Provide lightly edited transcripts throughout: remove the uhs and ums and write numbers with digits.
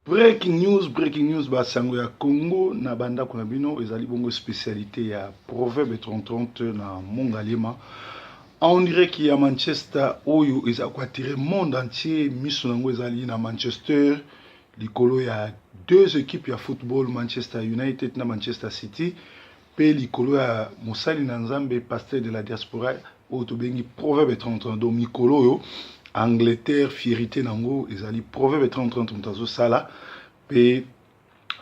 Breaking news, basango ya Congo na banda kuna bino ezali bongo spécialité ya proverbe 30-30 na mongalema. On dirait qu'il y a Manchester oyo eza ko attirer monde entier, miso nango ezali na Manchester, likolo ya deux équipes ya football, Manchester United na Manchester City, pe likolo ya mosali na Nzambe pasteur de la diaspora oyo tobengi proverbe 30-30 do mikolo yo Angleterre fierté nango ezali proverbe 30-30 mutazo sala pe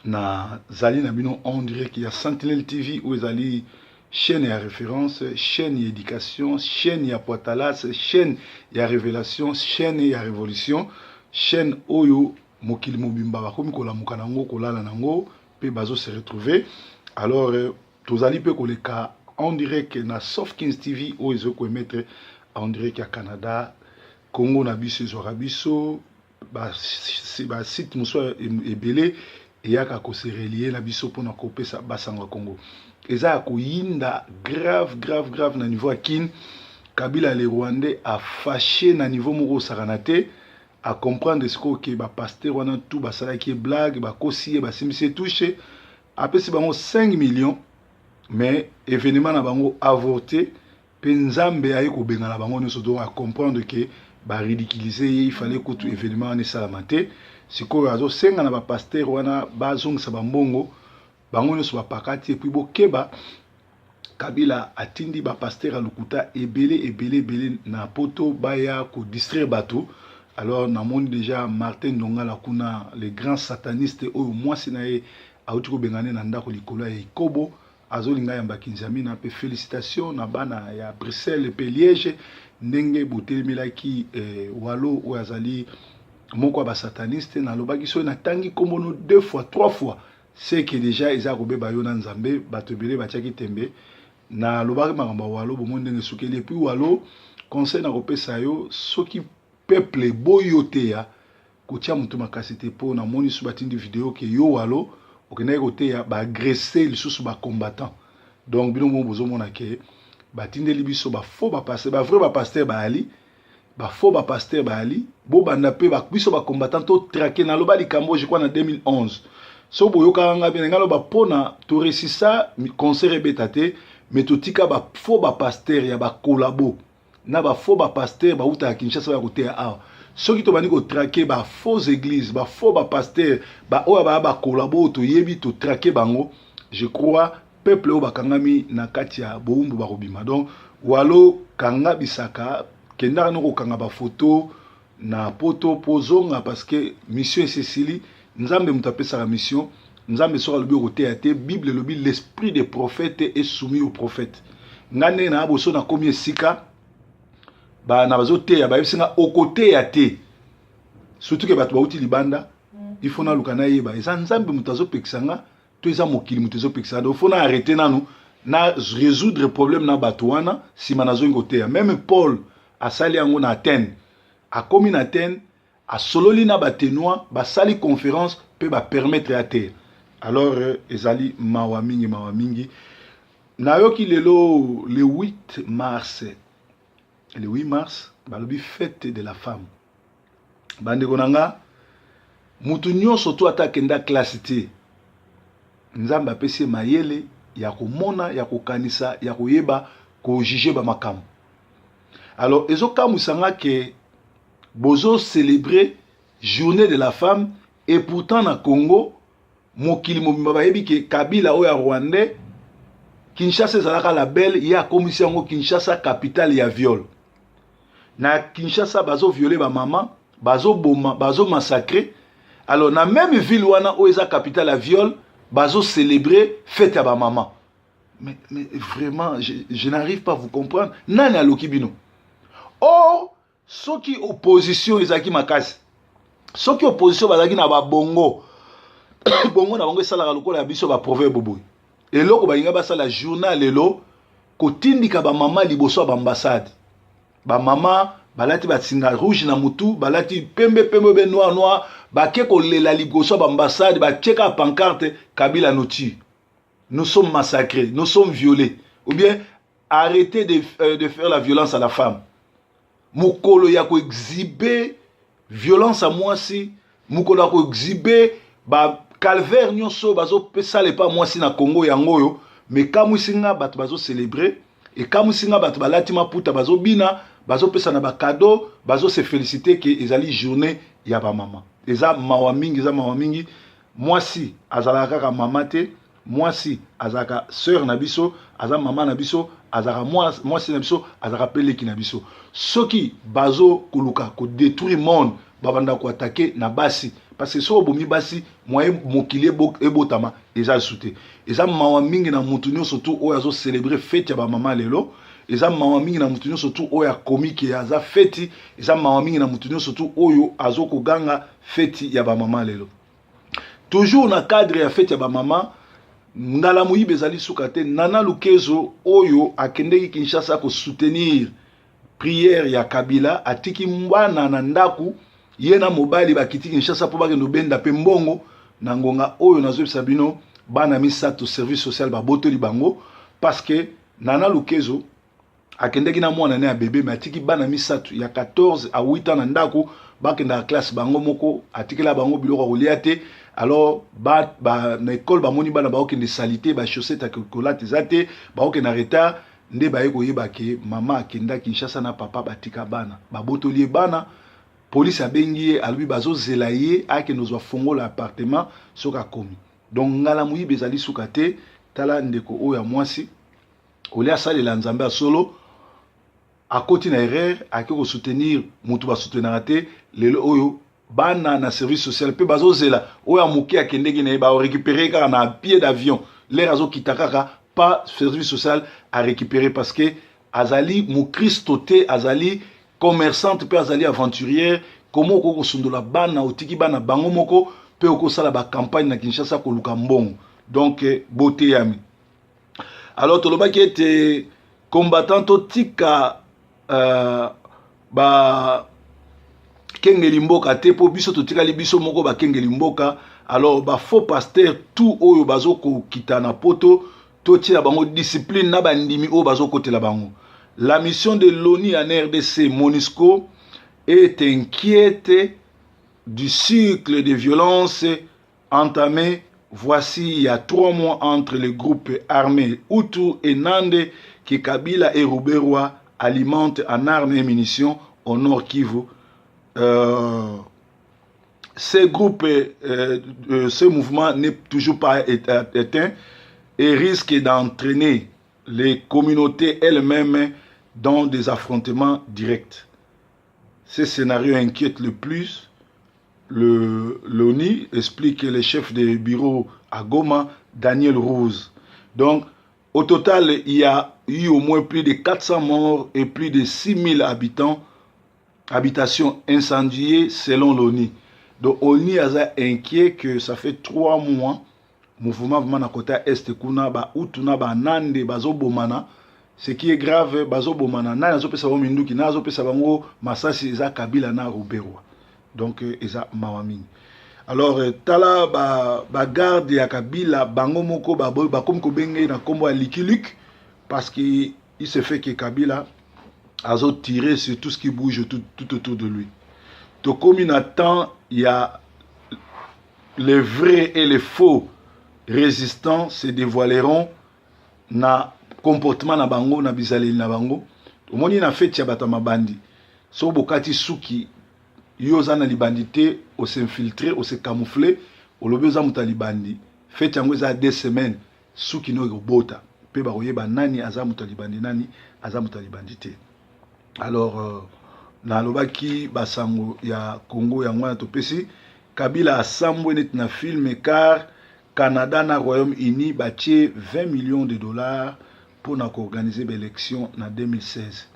na zali na bino. On dirait qu'il y a Sentinelle TV où ezali chaîne ya référence, chaîne ya éducation, chaîne ya poitalas, chaîne ya révélation, chaîne ya révolution, chaîne oyo mokili mobimba bakomi kolamuka nango kolala nango pe bazo se retrouver. Alors tozali pe koleka on dirait que na Softkins TV où ezo ko mettre on dirait qu'il y a Canada, Congo na biso ezora biso ba site muso ebele eyaka ko se relier na biso pona kopesa basanga Congo. Eza ko yinda grave na niveau akin Kabila le Rwandais a fâché na niveau moko saranate à comprendre ce que ba pasteur wana tout basala ki blague ba kosiye ba simisi touché apesi bango 5 millions mais événement na bango avorté pe Nzambe ayi ko benga na bango nyonso donc à comprendre que ba ridiculiser il fallait que tout événement ne salamate sikoyo azo senga na ba pasteur wana bazongisa bambongo bango nyonso bapakati et puis bokeba Kabila atindi ba pasteur alukuta ebele na poto baya ko distraire bato. Alors namoni déjà Martin Ndongala kuna les grands satanistes oyo mwasi na ye auti ko bengane na ndako likolo ya Ikobo azolinga yamba kinzami na pe félicitations na bana ya Bruxelles pe Liège ndenge botemelaki walo oyo azali moko ba sataniste na lobaki so na tangi kombono 2 fois 3 fois c'est que déjà eza ko beba yo na Nzambe bato ebele batiaki tembe na lobaki makambo walo bomo ndenge sukeli puis walo conseil na kopesa yo soki peuple boyote ya kotia mutu makasi te po na moni su batindi vidéo ke yo walo okena kote ya ba agresser lisusu ba combattant. Donc bino mo bozo mona ke batinde libiso ba faux ba pasteur ba vrai ba pasteur ba ali ba faux ba pasteur ba ali bo banda pe ba biso ba combattant to traquer na loba likambo je crois na 2011 so boyoka nga bien ngalo ba pona to resisa concert betate mais to tika ba faux ba pasteur ya ba collabo na ba faux ba pasteur ba uta Kinshasa ba kote a ceux qui to bani ko traquer ba faux église ba faux ba pasteur ba oya ba collabo to yebi to traquer bango. Je crois peuple o bakangami na kati ya boumbu ba robima donc walo kanga bisaka kenda no ko kanga ba photo na poto pozonga parce que mission Cécilie Nzambe mutapesa la mission Nzambe sera le bureau te Bible le l'esprit des prophètes est soumis aux prophètes ngane na aboso na komi sika ba na bazote ya ba yesinga au côté ya te surtout que bato bauti libanda il faut na lukana yeba eza Nzambe mutazo pekisanga to eza mokili mutazo pekisanga donc faut na arrêter nanu na résoudre problème na bato wana sima nazo ngote ya même Paul asali yango na Athènes a komi na Athènes a sololi na batenois ba sali conférence pe ba permettre à terre. Alors ezali mawa mingi na yoki lelo le 8 mars le 8 mars balobi fête de la femme bande konanga mutu nyonso to atakenda classe te Nzambe apesi mayele ya komona ya kokanisa ya koyeba ko juger ba makambo. Alors ezokamusanga ke bozo célébrer journée de la femme et pourtant na Congo mokili mobimba bayebi ke Kabila oya Rwandais Kinshasa ezalaka la belle ya komisi yango Kinshasa capitale ya viol. Na Kinshasa bazo violer ba maman, bazo boma, bazo massacrer. Alors na même ville wana o eza capitale ya viol, bazo célébrer fête ya ba maman. Mais vraiment je n'arrive pas à vous comprendre. Nani aloki bino? Or soki opposition ezaki makasi. Soki opposition bazaki na ba bongo. Bongo na bango esalaka lokola ya biso ba proverbe boboy. Eloko balinga basala journal lelo kotindika ba mama liboso ba ambassade. Ba mama balati ba singa rouge na mutu, balati pembe be noir, ba ke ko lela liboso ba ambassade, ba cheka pancarte Kabila nous tue. Nous sommes massacrés, nous sommes violés. Ou bien arrêtez de faire la violence à la femme. Mokolo ya ko exhiber violence à moi si mukolo ko exhiber ba calvaire nyonso bazo pesa le pa mwasi na Congo yango yo, mais kamwisinga bato bazo célébrer et kamwisinga bato balati maputa bazo bina bazo pesa na ba cadeau bazo se féliciter que ezali journée ya ba mama. Eza mawa mingi mwasi azalaka kaka mama te, mwasi azalaka sœur na biso, aza mama na biso, azalaka mwasi na biso, azalaka peleki na biso. Soki bazo kuluka ko détruire monde babanda ko attaquer na basi parce que so bomi basi moyen mokili ebotama eza souté. Eza mawa mingi na mutu nyonso surtout oyo azo célébrer fête ya ba mama lelo. Eza mawa mingi na mutu nyonso surtout oyo akomiki aza fête. Eza mawa mingi na mutu nyonso surtout oyo azo koganga fête ya ba mama lelo. Toujours na cadre ya fête ya ba mama, ngala muyibe ezali suka te. Nana Lukezo oyo akendeki Kinshasa ko soutenir prière ya Kabila atiki mwana na ndaku yena mobali bakiti Kinshasa po bakendo benda pe mbongo na ngonga oyo nazobisa bino bana misato service social ba botoli bango parce que Nana Lukezo akendeki na mwana ne ya bébé mais atiki bana misato ya 14 à 8 ans na ndaku bakenda classe bango moko atikela bango biloko kolia te. Alors na école bamoni bana baokende salité ba chaussette akolate zate baokende retard nde baye koyeba ke mama akenda Kinshasa na papa batika bana babotoli bana. Police abengi alubi bazo zela ye akende ozwa fongola appartement soka komi. Donc ngala muyibe ezali suka te tala ndeko oyo ya mwasi olia salela nzambe ya solo akoti na erreur akiko soutenir mutu ba soutenir te lelo oyo bana na service social pe bazo zela oyo amuki akendeki na ba récupérer car na pied d'avion l'air azo kitaka pas service social à récupérer parce que azali mu Christoté azali commerçante pe azali aventurière comment ko sundola bana otiki bana bango moko pe ko sala ba campagne na Kinshasa ko luka mbongo. Donc beauté yami. Alors toloba ki était combattant tika ba kengeli mboka te po biso totikali biso moko ba kengeli mboka. Alors ba faux pasteur tout oyo bazo ko kitana poto totia bango discipline na bandimi oyo bazo kotela bango. La mission de l'ONU en RDC MONUSCO est inquiète du cycle de violence entamé voici il y a 3 mois entre les groupes armés Hutu et Nande que Kabila et Ruberwa alimentent en armes et munitions au nord Kivu. Ces groupes, ce mouvement n'est toujours pas éteint et risque d'entraîner les communautés elles-mêmes dans des affrontements directs. Ce scénario inquiète le plus. L'ONU explique le chef de bureau à Goma, Daniel Rose. Donc, au total, il y a eu au moins plus de 400 morts et plus de 6000 habitations incendiées selon l'ONU. Donc, l'ONU est inquiet que ça fait 3 mois, mouvement vraiment à côté est kuna ba utuna ba nande bazo bomana. Ce qui est grave, bazo bomana na nazo pesa ba minduki nazo pesa bango masasi eza Kabila na Ruberwa. Donc eza mawamini. Alors tala ba garde ya Kabila bango moko ba comme ko benge na kombo ya Likiluk parce que il se fait que Kabila azo tirer sur tout ce qui bouge tout autour de lui. To comme il attend, il y a les vrais et les faux résistants se dévoileront na comportement na bango na bizaleli na bango. Omoni na fête ya batama bandi. So bokati suki yo za na libandité o s'infiltrer, o se camoufler, o lobe za muta libandi. Fête yango za 2 semaines suki no robota. Pe ba koyeba nani aza muta libandi nani aza muta libandité. Alors na lobaki basango ya Congo ya ngwana topesi Kabila asambwe net na film car Canada na Royaume-Uni batie 20 millions de dollars pour organiser l'élection en 2016.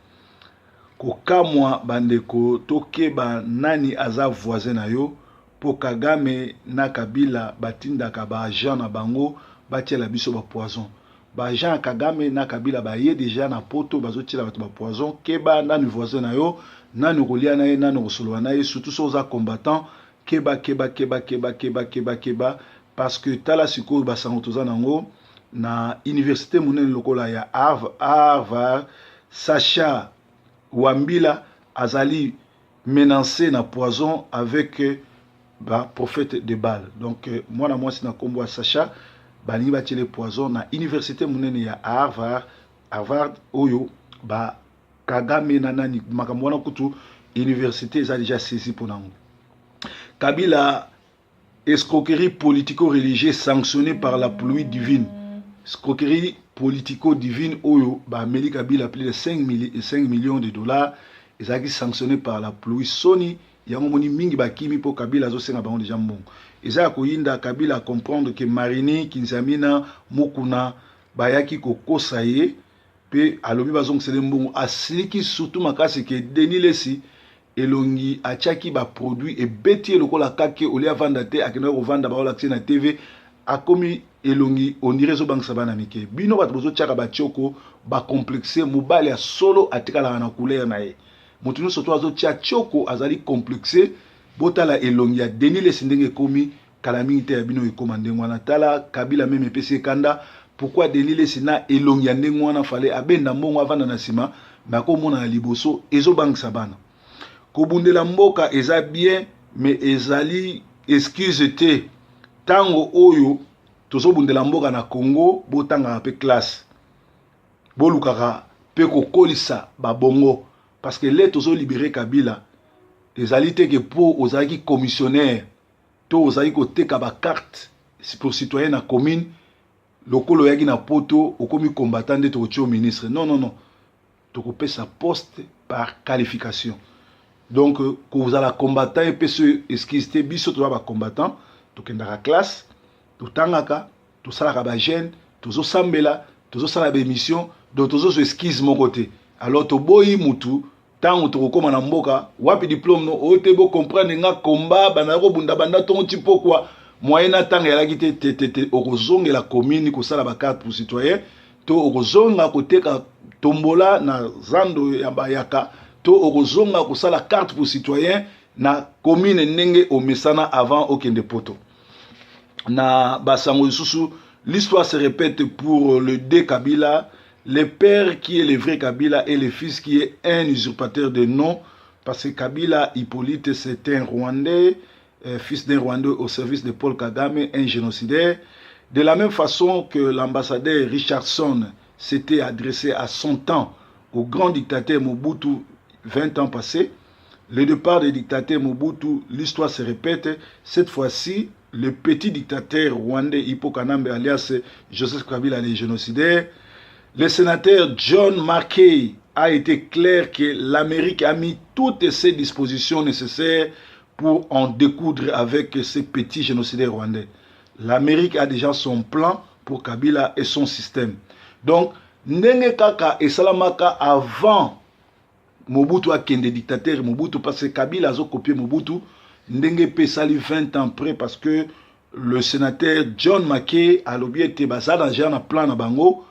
Kokamwa bandeko tokeba nani aza voisin na yo po Kagame na Kabila batindaka ba agent na bango batie la biso ba poison. Ba agent Kagame na Kabila ba ye déjà na poto bazotiela bato ba poison keba nani voisin na yo nani kolia na ye nani kosolola na ye surtout so za combattant keba parce que tala sikoyo basango toza nango na université monene lokola ya Harvard Sacha Wambila azali menacé na poison avec ba prophète de Baal. Donc moi na moi sina kombo Sacha balingi ba tiele poison na université munene ya Harvard oyo ba Kagame na nani makambo wana kutu université ça déjà saisi pour nango. Kabila escroquerie politico-religieuse sanctionnée par la pluie divine. Escroquerie politico-divine oyo ba Amélie Kabila plus de 5 millions de dollars ezaki sanctionné par la pluie soni yango moni mingi bakimi po Kabila zo senga bango déjà mbongo. Eza ko yinda Kabila à comprendre que Marini Kinzamina Mokuna bayaki kokosa ye pe alobi bazong sele mbongo asliki surtout makasi ke Denis Lesi elongi achaki ba produit et beti lokola kake olia vanda te akena ko vanda ba ola na TV akomi elongi onire zo bangsa bana mike bino bato bozo chaka ba choko ba complexer mobali ya solo atikala na couleur na ye mutu no soto azo tia choko azali complexer botala elongi ya Denis Lesi ndenge komi kala mingi te ya bino ekoma ndenge wana tala Kabila meme pese kanda pourquoi Denis Lesi na elongi ya ndenge wana fale abenda mbongo avanda na sima mais ko mona na liboso ezo bangsa bana kobundela mboka eza bien mais ezali excuse te tango oyo tozo bundela mboka na Congo botanga pe classe bolukaka pe kokolisa babongo parce que les tozo libérer Kabila ezali te que pour ozaki commissionnaire to ozaki ko teka ba carte pour citoyen na commune lokolo yaki na poto okomi combattant de to tio ministre non to ko pesa poste par qualification. Donc, quand vous allez combattant et puis ce esquisté biso to ba combattant to kendaka classe to tangaka to salaka ba jeune to zo sambela to zo sala ba mission donc to zo esquisse mon côté alors to boyi mutu tango to kokoma na mboka wapi diplôme no o te bo comprendre nga combat bana ko bunda banda to nti pokwa moyena tanga ya lakite te okozonga la commune ko sala ba carte pour citoyen to okozonga ko teka tombola na zando ya bayaka to okozonga ko sala carte pour citoyen na commune ndenge o mesana avant okende poto na basango susu. L'histoire se répète pour le D Kabila, le père qui est le vrai Kabila et le fils qui est un usurpateur de nom, parce que Kabila Hippolyte c'est un Rwandais, fils d'un Rwandais au service de Paul Kagame, un génocidaire. De la même façon que l'ambassadeur Richardson s'était adressé à son temps au grand dictateur Mobutu 20 ans passés, le départ des dictateurs Mobutu, l'histoire se répète, cette fois-ci, le petit dictateur rwandais Hippo Kanambe alias Joseph Kabila les génocidaires, le sénateur John McCain a été clair que l'Amérique a mis toutes ses dispositions nécessaires pour en découdre avec ces petits génocidaires rwandais. L'Amérique a déjà son plan pour Kabila et son système. Donc, Ndenge Kaka et Salamaka avant Mobutu a kende dictateur Mobutu parce que Kabila a copié Mobutu. Ndenge Pesali 20 ans après parce que le sénateur John McCain a lobby été basé dans un plan na bango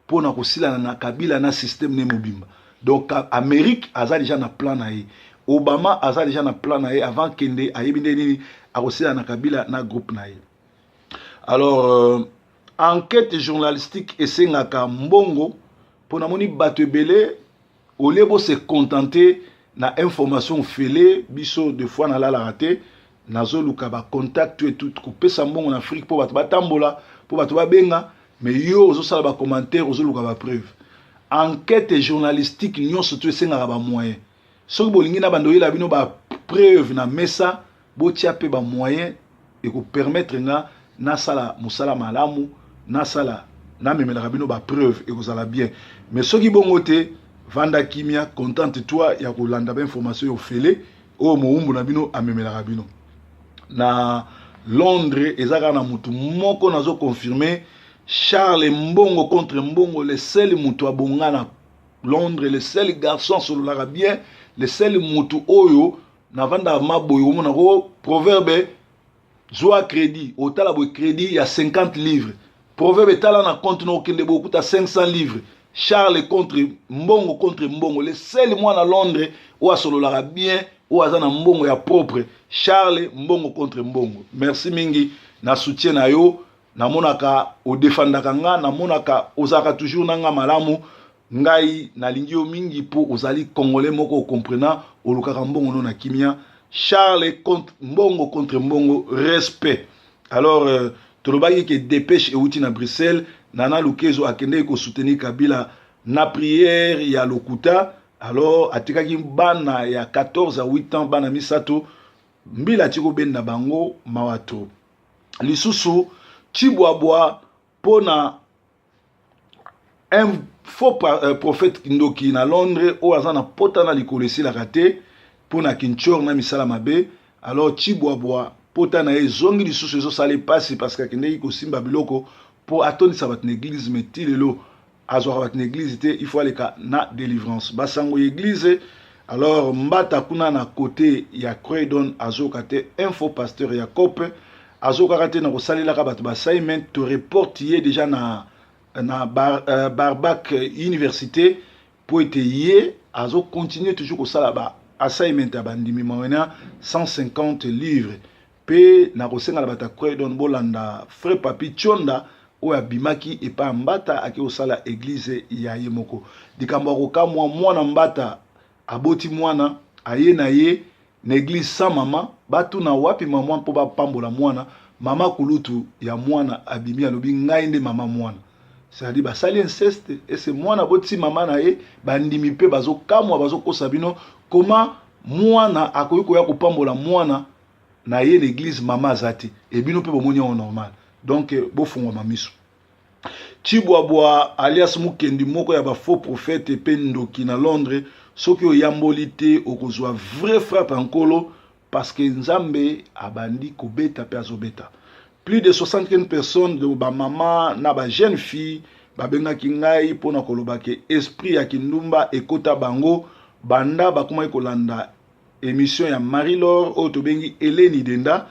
pour na kosila na Kabila na système ne mobimba. Donc Amérique a déjà na plan na ye. Obama a déjà na plan na ye avant kende ayebinde nini a kosila na Kabila na groupe na ye. Alors enquête journalistique esengaka mbongo pour na moni bato belé au lieu se contenter na information fêlée biso de fois na la raté nazo luka ba contact et tout ko pesa mbongo en Afrique pour bato batambola pour bato benga mais yo ozo sala ba commentaire ozo luka ba preuve enquête journalistique nyonso to esenga ba moyen soki bolingi na bando yela bino ba preuve na mesa bo tia pe ba moyen et ko permettre nga na sala musala malamu na sala na memela bino ba preuve et ko sala bien mais soki bongo te Vanda Kimia, contente toi, ya kolanda ba information yo fele, o moumbu na bino amemela bino. Na Londres, ezaka na mutu moko nazo confirmer Charles Mbongo contre Mbongo, le seul mutu abonga na Londres, le seul garçon sur l'arabien, le seul mutu oyo na vanda maboyo mona ko proverbe zoa crédit, otala bo crédit ya 50 livres. Proverbe tala na compte no kende beaucoup ta 500 livres. Charles contre Mbongo, le seul moi à Londres où a solo bien où a na Mbongo ya propre. Charles Mbongo contre Mbongo. Merci mingi na soutien na yo na monaka o defendaka nga na monaka ozaka toujours nanga malamu ngai na lingi yo mingi po ozali congolais moko comprenant o lukaka Mbongo no na kimia Charles contre Mbongo, respect. Alors, tout le monde qui dépêche et outil na Bruxelles, Nana Lukezo akende ko soutenir Kabila na prière ya lokuta. Alors, atikaki bana ya 14 à 8 ans, bana misato, mbila tiko ben na bango mawato. Lisusu, Chibwabwa, pona un faux prophète Kindoki na Londres, ou azana potana likolesi la raté, pona Kinchor na misala mabe. Alors, Chibwabwa, potana e zongi lisusu ezo sale passe parce que akende ko simba biloko pour attendre sa bat l'église mais tilelo azwa bat l'église il faut aller na délivrance basango église. Alors mbata kuna na côté ya Croydon azoka te info pasteur Jacob azoka te na ko salela ka bat ba assignment to report yé déjà na Barbac université pour être yé azo continuer toujours ko sala ba assignment ya bandimi mawena 150 livres pe na kosenga la bata Croydon bolanda frère papi Chonda o abimaki e pa mbata ake osala église ya ye moko dikambo ko kamwa mwana mbata aboti mwana aye na ye na église sa mama batu na wapi mama mpo ba pambola mwana mama kulutu ya mwana abimi alobi ngai nde mama mwana c'est-à-dire basali inceste et c'est mwana boti mama na ye bandimi pe bazo kamwa bazo kosa bino comment mwana akoyi ko ya ko pambola mwana na ye l'église mama zati et bino pe bomoni on normal donc bo fungwa mamiso Chibwabwa alias Mukendi moko ya ba faux prophète pe ndoki na Londres soki oyambolité okozwa vrai frappe nkolo parce que nzambe abandi kobeta pe azobeta plus de 75 personnes de ba mama na ba jeune fille babengaki ngai pona koloba ke esprit ya kindumba ekota bango banda bakoma kolanda émission ya Marie-Laure o tobengi Eleni Denda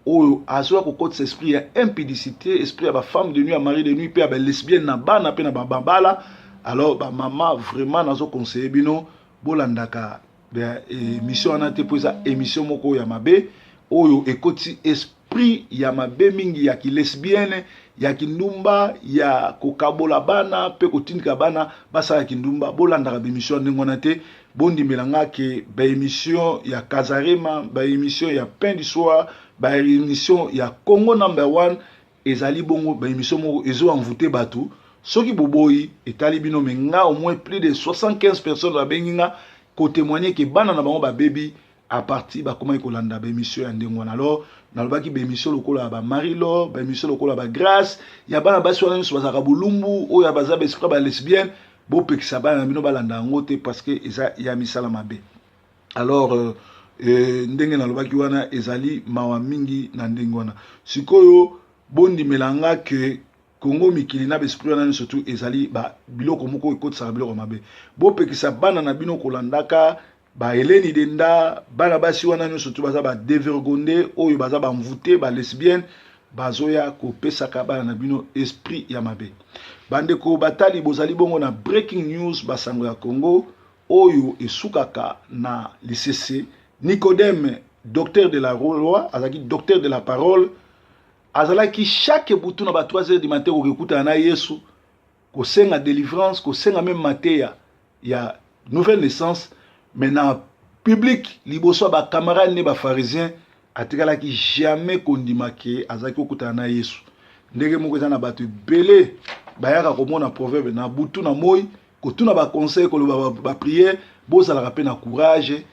o azwa ko côté esprit ya impudicité esprit ya ba femme de nuit ya mari de nuit pe ya ba lesbienne na bana pe na ba babala. Alors ba mama vraiment nazo conseiller bino bolandaka ba émission na te poza émission moko ya mabe oyo ekoti esprit ya mabe mingi ya ki lesbienne ya kindumba ya kokabola bana pe kotindika bana basa ya kindumba bolandaka ba émission ndengona te bondi melanga ke ba émission ya Kazarema ba émission ya Pain du soir ba émission ya Congo number 1 ezali bongo ba émission moko ezo envoûter batu soki boboyi etali bino menga au moins plus de 75 personnes ba benginga ko témoigner que bana na bango ba baby à partir ba comment ekolanda ba émission ya ndengona. Alors nalobaki ba émission lokola ba Marie-Laure ba émission lokola ba Grâce ya bana basi wana nso bazaka bulumbu o ya baza ba esprit ba lesbienne bo pekisa bana bino balanda ngote parce que eza ya misala mabe. Alors ndenge nalobaki wana ezali mawa mingi na ndenge wana sikoyo bondi melanga ke Congo mikili na esprit wana surtout ezali ba biloko moko ekotisa biloko mabe bo pekisa bana na bino kolandaka ba Eleni Denda bana basi wana surtout baza ba dévergondé oyo baza ba mvouté ba lesbienne bazoya ko pesaka bana na bino esprit ya mabe. Bandeko batali bozali bongo na breaking news basango ya Congo oyo esukaka na l'ICC. Nicodème, docteur de la loi, azaki docteur de la parole, azalaki chaque bouton na ba 3 heures du matin ko écouter na Yesu, ko senga délivrance, ko senga même matin ya nouvelle naissance, mais na public liboso ba camarades ne ba pharisiens atikalaki jamais kondimake azaki okuta na Yesu. Ndenge moko za na bato belé bayaka komona proverbe na butu na moi ko tuna ba conseil ko ba prière bozala rapé na courage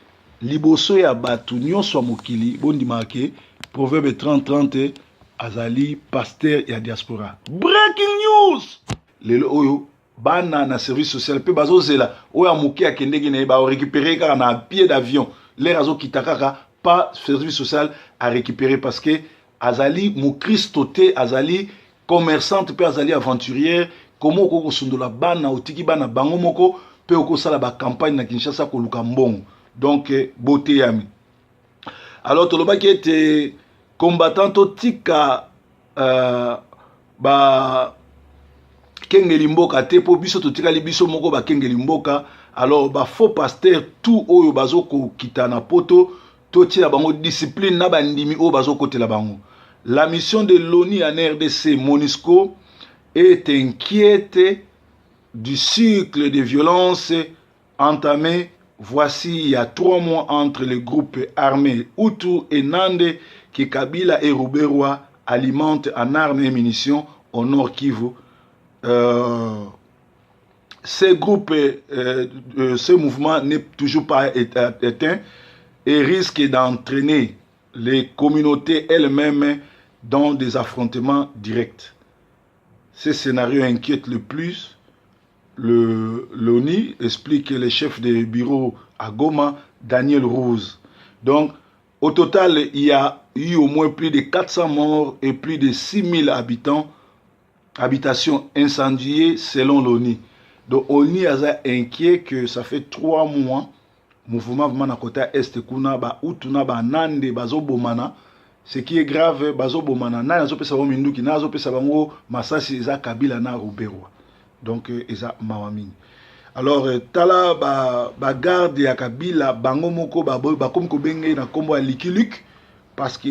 liboso ya batu nyonso mokili bondimake proverbe 30-30 azali pasteur ya diaspora. Breaking news lelo oyo bana na service social pe bazozela oyo amoki akendeki na ba récupérer car na pied d'avion l'air azo kitakaka pas service social à récupérer parce que azali mo Christoté azali commerçante pe azali aventurière comment ko sundola bana otiki bana bango moko pe ko sala ba campagne na Kinshasa ko luka mbongo. Donc beauté yami. Alors toloba qui était combattant tika ba kengeli mboka te po biso totika li biso moko ba kengeli mboka. Alors ba faux pasteur tout oyo bazoko kitana poto toti la bango discipline na bandimi o bazoko te la bango. La mission de l'ONU en RDC MONUSCO est inquiète du cycle de violence entamé voici il y a 3 mois entre les groupes armés Hutu et Nande que Kabila et Ruberwa alimentent en armes et munitions au nord Kivu. Ces groupes, ce mouvement n'est toujours pas éteint et risque d'entraîner les communautés elles-mêmes dans des affrontements directs. Ce scénario inquiète le plus l'ONU, explique le chef de bureau à Goma, Daniel Rose. Donc, au total, il y a eu au moins plus de 400 morts et plus de 6000 habitations incendiées selon l'ONU. Donc, l'ONU a inquiet que ça fait 3 mois, mouvement vraiment à côté est kuna ba utuna ba nande bazo bomana. Ce qui est grave, bazo bomana na nazo pesa minduki nazo pesa bango masasi za Kabila na Ruberwa. Donc eza mawamini. Alors tala ba garde ya Kabila bango moko ba comme ko benge na kombo ya Likiluk parce que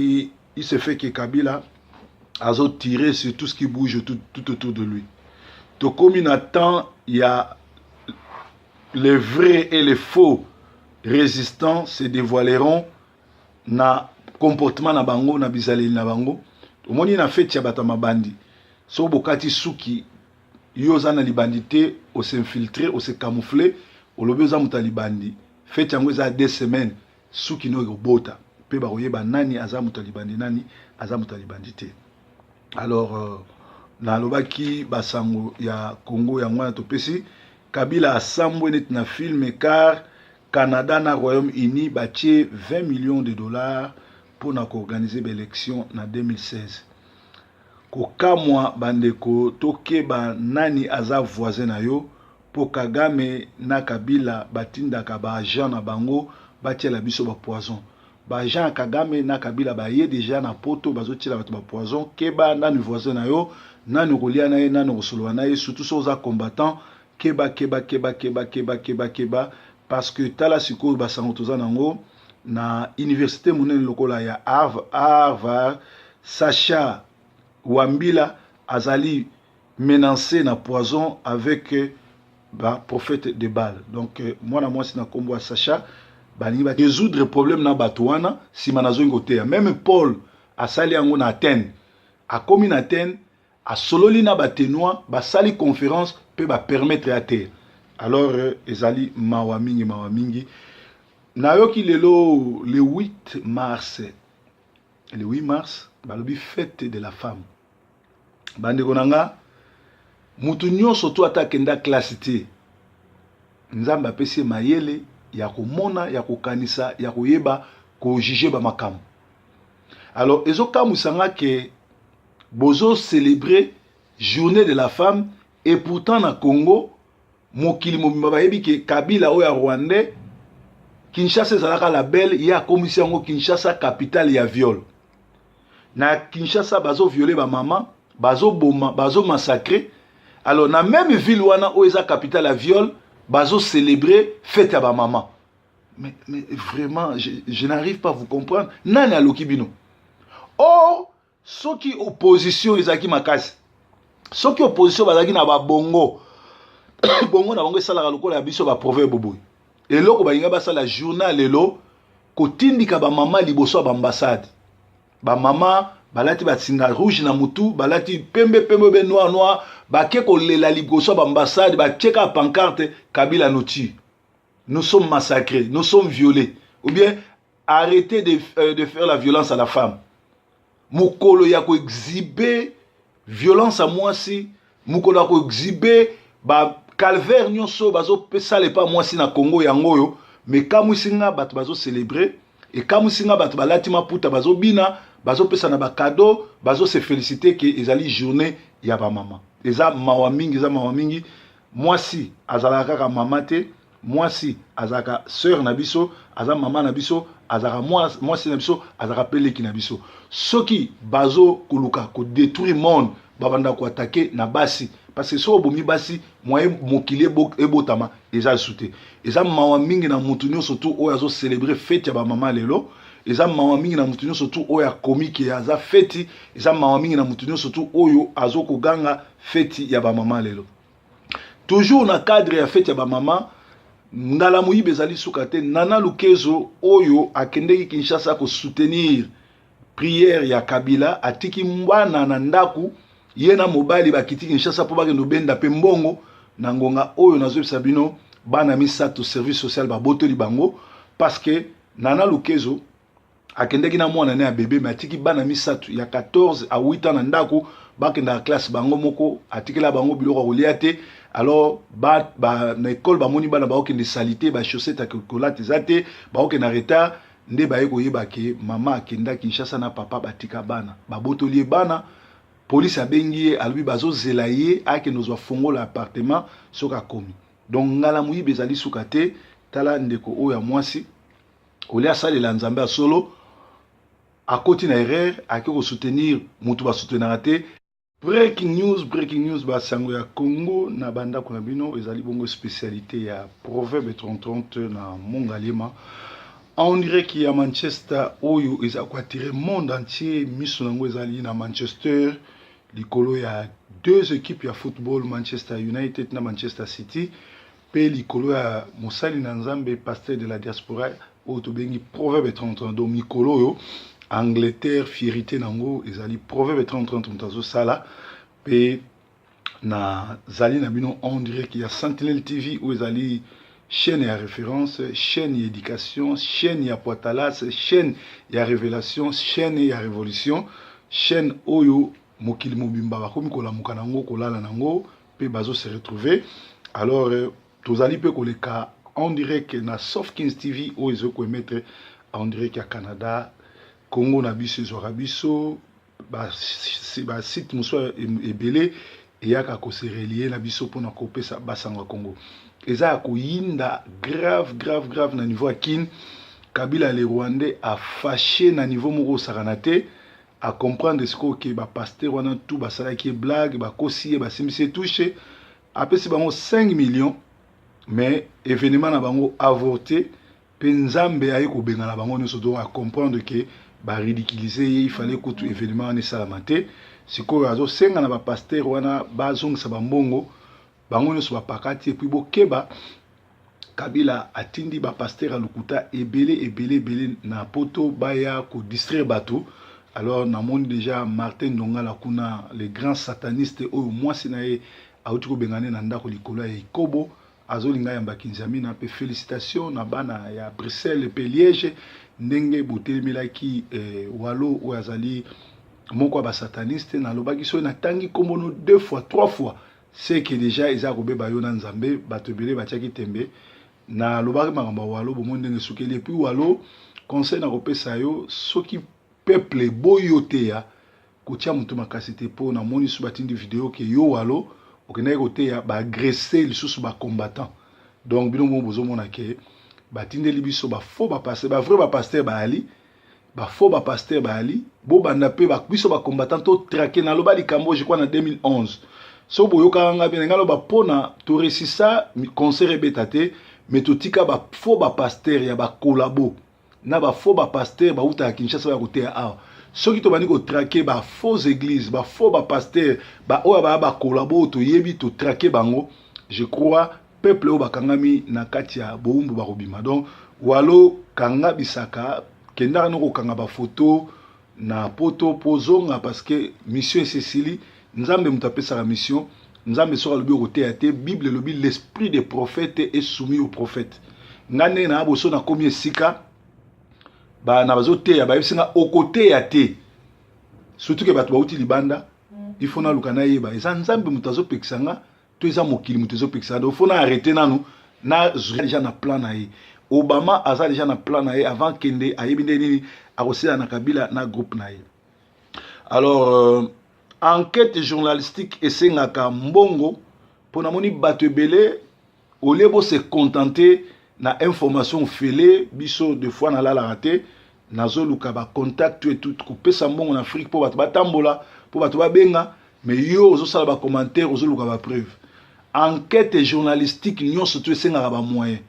il se fait que Kabila azo tirer sur tout ce qui bouge tout autour de lui. Donc comme il attend, il y a les vrais et les faux résistants se dévoileront na comportement na bango na bizaleli na bango. Omoni na feti ya batama bandi. So bokati suki yo za na libandité, o s'infiltrer, o se camoufler, o lobe za muta libandi. Feti yango za 2 semaines, suki no robota. Pe ba koyeba nani aza muta libandi nani aza muta libandité. Alors na lobaki basango ya Congo ya mwana topesi Kabila asambwe net na film car Canada na Royaume-Uni batie 20 millions de dollars pour organiser l'élection en 2016. Kokamwa bandeko tokeba nani aza voisin na yo pour Kagame na Kabila batindaka ba agent na bango batie la biso ba poison. Ba agent Kagame na Kabila ba ye déjà na poto bazotila bato ba poison keba nani voisin na yo nani kolia na ye nani kosolola na ye surtout so za combattant keba parce que tala siko basango toza nango na université monene lokola ya Harvard Sacha Wambila azali menacé na poison avec prophète de Baal. Donc moi si na kombo Sacha bani ba résoudre problème na batouana si manazo ngote même Paul asali yango na Athènes a komi na Athènes a sololi na batenois basali conférence peut ba permettre à terre. Alors ezali mawamingi nayoki lelo le 8 mars balobi fête de la femme bande konanga mutu nyonso to atakenda classe te nzamba pesi mayele ya komona ya kokanisa ya koyeba ko juger ba makamu. Alors ezokamusanga ke bozo célébrer journée de la femme et pourtant na Congo mokili mobimba bayebi ke Kabila oya Rwandais Kinshasa ezalaka la belle ya komisi yango Kinshasa capitale ya viol. Na Kinshasa bazo violer ba maman, bazo boma, bazo massacrer. Alors na même ville wana o eza capitale ya viol, bazo célébrer fête ya ba maman. Mais vraiment je n'arrive pas à vous comprendre. Nani aloki bino? Oh, soki opposition ezaki makasi. Soki opposition bazaki na ba bongo. Bongo na bango esalaka lokola ya biso ba proverbe boy. Eloko balinga basala journal lelo kotindika ba mama liboso ba ambassade. Ba mama balati ba singa rouge na mutu, balati pembe be noir, ba ke kolela liboso ba ambassade, ba cheka pancarte Kabila nous tue. Nous sommes massacrés, nous sommes violés. Ou bien arrêtez de faire la violence à la femme. Mukolo ya ko exhiber violence à moi si, mukolo ya ko exhiber ba calvaire nyonso bazo pesale pas moi si na Congo yango yo, mais kamusinga bato bazo célébrer et kamusinga bato balati maputa bazo bina bazo pesa na ba cadeau bazo se féliciter que ezali journée ya ba maman. Eza mawamingi moi si azalaka ka mama te, moi si azaka sœur na biso, aza mama na biso, azaka moi si na biso, azaka peleki na biso. Soki bazo kuluka ko détruire monde babanda ko attaquer na basi parce que so bomi basi moyen mokili ebotama eza souté eza mawa mingi na mutu nyonso surtout oyo azo célébrer fête ya ba mama lelo eza mawa mingi na mutu nyonso surtout oyo akomiki aza fête eza mawa mingi na mutu nyonso surtout oyo azo koganga fête ya ba mama lelo toujours na cadre ya fête ya ba mama ngala moyibi ezali suka te. Nana Lukezo oyo akendeki Kinshasa ko soutenir prière ya Kabila atiki mwana na ndaku ye na mobali bakiti Kinshasa po bakendo benda pe mbongo na ngonga oyo nazobisa bino bana misato service social babotoli bango parce que Nana Lukezo akendeki na mwana ne ya bébé mais atiki bana misato ya 14 à 8 ans na ndaku bakenda classe bango moko atikela bango biloko kolia te. Alors na école bamoni bana bakende salité ba chaussette à colate zate bakende retard nde baye koyeba ke mama akenda Kinshasa na papa batika bana babotoli bana. Police abengi ye alobi bazozela ye akende ozwa fongola appartement soka komi. Donc ngala moyibi ezali suka te. Tala ndeko oyo ya mwasi olia salela nzambe ya solo akoti na erreur ake ko soutenir mutu ba soutenir te. Breaking news basango ya Congo na banda kuna bino ezali bongo spécialité ya Proverbe 30 na Mongalema. On dirait qu'il y a Manchester oyo eza ko attirer monde entier. Miso nango ezali na Manchester likolo ya deux équipes ya football, Manchester United na Manchester City. Pe likolo ya mosali na nzambe pasteur de la diaspora oyo tobengi Proverbe 30. Donc mikolo yo Angleterre fierité nango ezali Proverbe 30 mutazo sala pe na zali na bino. On dirait qu'il y a Sentinelle TV où ezali chaîne ya référence, chaîne ya éducation, chaîne ya Poitalas, chaîne ya révélation, chaîne ya révolution, chaîne oyo mokili mobimba bakomi kolamuka nango kolala nango pe bazo se retrouver. Alors tozali pe koleka on dirait que na Softkins TV oyo ezoko emettre on dirait qu'il y a Canada Congo na biso ezwaka biso ba site moso ebele eyaka kose relier na biso mpona kopesa basango ya Congo. Eza ya koyinda grave na niveau ya kin Kabila le Rwandais a fâché na niveau moko osakana te a comprendre ce que ba pasteur wana tout basalaki blague bakosi ye basimisi touché apesi bango 5 millions mais événement na bango avorté pe nzambe ayi kobenga na bango nyonso donc a comprendre que ba ridiculiser il fallait que tout événement ne salamate sikoyo azo senga na ba pasteur wana bazongisa bambongo bango nyonso bapakati et puis bokeba Kabila atindi ba pasteur a lukuta ebele na poto baya ko distraire bato. Alors namoni déjà Martin Ndongala kuna les grands satanistes oyo mwasi na ye auti ko bengane na ndako likolo ya Ikobo azolinga yamba kinzami na pe félicitations na bana ya Bruxelles pe Liège ndenge botemelaki walo oyo azali moko ba sataniste na lobaki so na tangi kombono 2 fois 3 fois c'est que déjà eza ko beba yo na nzambe bato ebele batiaki tembe na lobaki makambo walo bomo ndenge sukeli puis walo conseil na kopesa yo soki peuple boyote ya kotia mutu makasi te po na moni su batindi vidéo ke yo walo okena kote ya ba agresser lisusu ba combattant. Donc bino mo bozo mona ke batindeli biso ba faux ba pasteur ba vrai ba pasteur ba ali ba faux ba pasteur ba ali bo banda pe ba biso ba combattant to traquer na loba likambo je crois na 2011 so boyoka nga bien ngalo ba pona to resisa concert betate mais to tika ba faux ba pasteur ya ba collabo na ba faux ba pasteur ba uta Kinshasa ba kote a soki to bani ko traquer ba faux église ba faux ba pasteur ba oya ba collabo to yebi to traquer bango. Je crois peuple o bakangami na kati ya boumbu ba robima. Donc walo kanga bisaka kenda no ko kanga ba photo na poto pozonga parce que mission Cécilie nzambe mutapesa la mission nzambe sora lobi ko te Bible lobi l'esprit des prophètes est soumis aux prophètes. Ngane na aboso na komi esika ba na bazote ya ba yesinga okote ya te surtout que bato bauti libanda il faut na lukana yeba eza nzambe mutazo pekisanga to eza mokili mutazo pekisanga donc faut na arrêter nanu na déjà na plan na ye Obama aza déjà na plan na ye avant kende ayebi ndeni akosela na Kabila na groupe na ye. Alors enquête journalistique esengaka mbongo pona moni bato ebele olebo se contenter na information fele biso de fois na la raté nazo luka ba contact et tout ko pesa mbongo na Afrique po bato batambola po bato babenga mais yo ozo sala ba commentaire ozo luka ba preuve. Enquête journalistique nyonso to esengaka ba moyen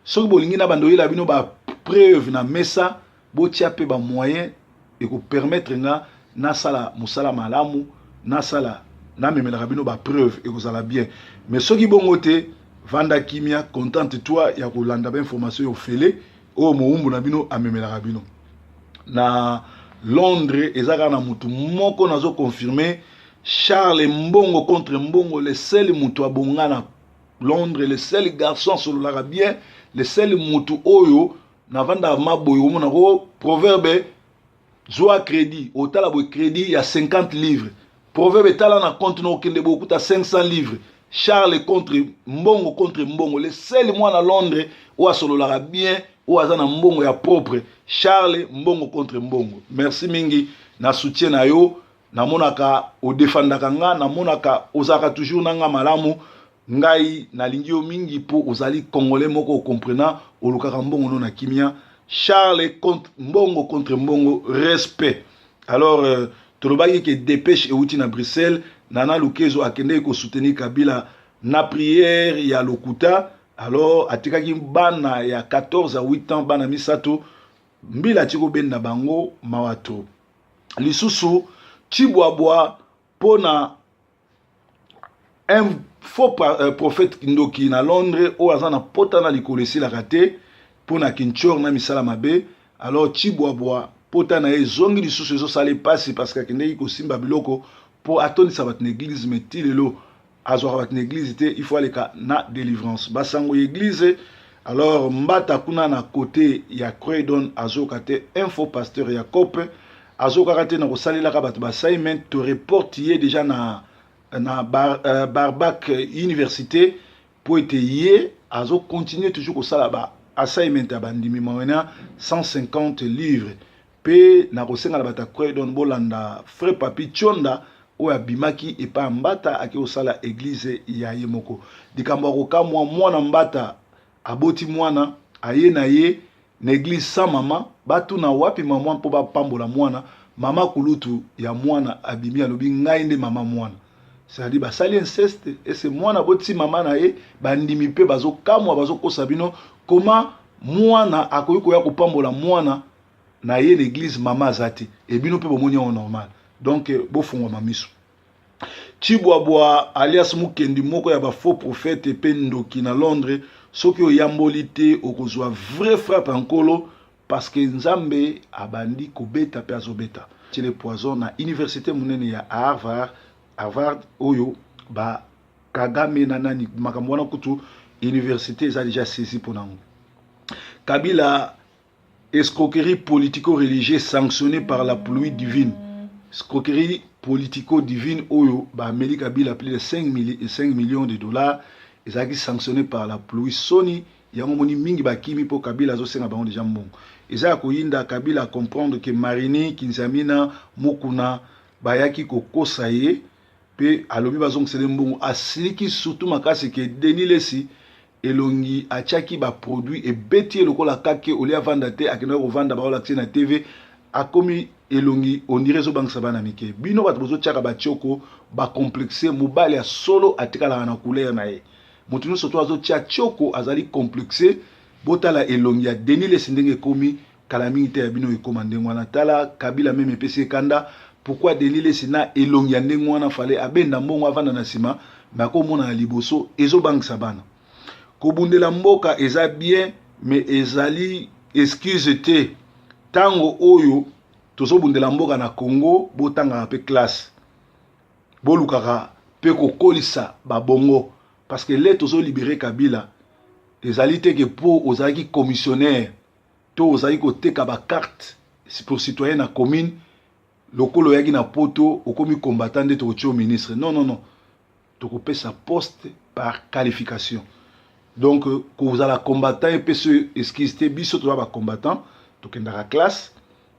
soki bolingi na bando yela bino ba preuve na mesa botia pe ba moyen et ko permettre nga na sala musala malamu na sala na memela bino ba preuve et ko sala bien mais soki bongo te vanda kimia contente-toi ya kolanda ba information yo fele o moumbu na bino amemela bino na Londres ezaka na mutu moko nazo confirmer Charles Mbongo contre Mbongo, le seul mutu abonga na Londres, le seul garçon sur l'arabien, le seul mutu oyo na vanda maboyo mona ko proverbe zoa crédit otala bo crédit il y a 50 livres, proverbe tala na compte no kende beaucoup ta 500 livres. Charles contre Mbongo, le seul moi na Londres ou à solo l'arabien ou à zana Mbongo ya propre. Charles Mbongo contre Mbongo. Merci mingi na soutien na yo. Na monaka o defendaka nga, na monaka ozaka toujours nanga malamu ngai na lingi yo mingi po ozali congolais moko comprena olukaka Mbongo no na kimia. Charles contre Mbongo, respect. Alors tolobaki ke dépêche euti na Bruxelles, Nana Lukezo akende ko soutenir Kabila na prière ya lokuta. Alors atikaki bana ya 14 à 8 ans bana misato mbila tiko ben na bango mawato lisusu Chibwabwa pona un faux prophète kindoki na Londres o azana pota na likolesi la raté pona kinchor na misala mabe. Alors Chibwabwa pota na ezongi lisusu ezo sale passe parce que kende ko simba biloko pour attendre sa bat église metilelo azwa bat église te il faut aller na délivrance basango église. Alors mbata kuna na côté ya Croydon azokate un faux pasteur Jacob azokate na kosalela ka bat assignment to reportier déjà na Barbac université pour être yé azo continuer toujours kosala ba assignment ya bandimi mawena 150 livres pe na kosenga la bata Croydon bolanda frère papi Chonda o abimaki e pa mbata ake osala église ya yemoko dikambo ko mwana mbata aboti mwana aye na ye na église sans mama batu na wapi mama mpo ba pambola mwana mama kulutu ya mwana abimi alobi ngai nde mama mwana c'est-à-dire basali inceste et c'est mwana boti mama na ye bandimi pe bazo kamwa bazo kosa bino comment mwana akoyiko ya kopambola mwana na ye l'église mama zati et bino pe bomoni on normal donc bofungwa mamiso. Chibwabwa alias Mukendi moko ya ba faux prophète pe ndoki na Londres soki oyamboli te okozwa vrai frappe nkolo parce que nzambe abandi kobeta pe azobeta tile poison na université munene ya Harvard oyo ba Kagame na nani makambo wana kutu université eza déjà saisi pour nango. Kabila escroquerie politico-religieuse sanctionnée par la pluie divine. Escroquerie politico-divine oyo ba Amélie Kabila plus de 5 millions de dollars ezaki sanctionné par la pluie soni yango moni mingi bakimi po Kabila zo senga bango déjà mbongo eza koyinda Kabila comprendre que Marini Kinzamina Mukuna bayaki kokosa ye pe alobi bazongisele mbongo asiliki surtout makasi ke Denis Lesi elongi achaki ba produit e beti lokola kake olia vanda te akena ko vanda ba ola na TV akomi elongi ondire zo bangisa bana mike bino bato bozo chaka ba choko ba complexer mobile ya solo atikala na couleur na ye mutu nyonso to azo tia choko azali complexé botala elongi ya Denis Lesi ndenge komi kala mingi te ya bino ekoma ndenge wana tala Kabila meme pesi kanda pourquoi Denis Lesi na elongi ya ndenge wana fale abenda mbongo avanda na sima bako mona na liboso ezo bangisa bana kobundela mboka eza bien mais ezali excuse te tango oyo tozo bundela mboka na Congo botanga pe classe bolukaka pe kokolisa babongo parce que les tozo libérer Kabila ezali te ke po ozaki commissionnaire to ozaki ko teka ba carte pour citoyen na commune lokolo yaki na poto okomi combattant de to ministre non to sa poste par qualification. Donc que vous allez combattant et ce esquiste biso to ba combattant to kendaka classe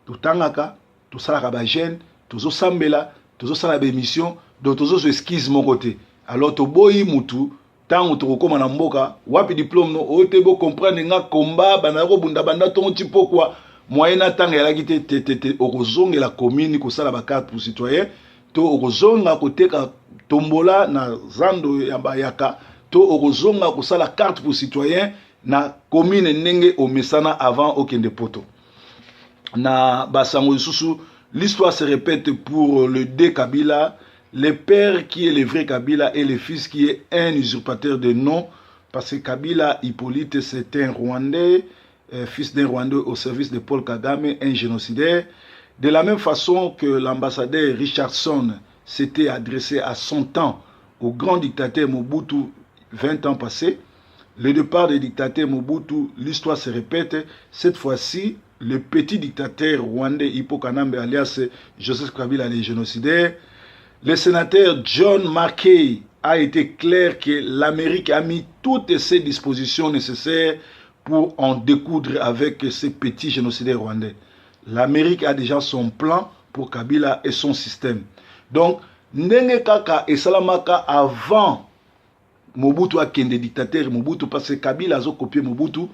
to tangaka to sala ba jeune to zo sambela to zo sala ba émission donc to zo esquisse mon côté alors to boyi mutu tango to koma na mboka wapi diplôme no ote bo comprendre nga combat bana ko bunda banda ton ti pourquoi moyena tanga ya lakite te okozonga la commune ko sala ba carte pour citoyen to okozonga ko teka tombola na zando ya bayaka to okozonga ko sala carte pour citoyen na commune ndenge o mesana avant okende poto na basango susu. L'histoire se répète pour le deux Kabila, le père qui est le vrai Kabila et le fils qui est un usurpateur de nom parce que Kabila Hippolyte c'est un Rwandais, fils d'un Rwandais au service de Paul Kagame, un génocidaire. De la même façon que l'ambassadeur Richardson s'était adressé à son temps au grand dictateur Mobutu 20 ans passés, le départ du dictateur Mobutu, l'histoire se répète. Cette fois-ci, le petit dictateur rwandais Hippo Kanambe alias Joseph Kabila, les génocidaires, le sénateur John McCain a été clair que l'Amérique a mis toutes ses dispositions nécessaires pour en découdre avec ces petits génocidaires rwandais. L'Amérique a déjà son plan pour Kabila et son système. Donc, ndenge kaka et salamaka avant Mobutu a kende dictateur Mobutu parce que Kabila a copié Mobutu,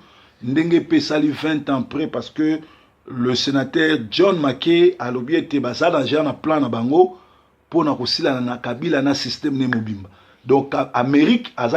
ndenge pesali 20 ans après parce que le sénateur John McCain a lobby été basé dans un plan na bango pour na kosila na Kabila na système ne mobimba. Donc Amérique a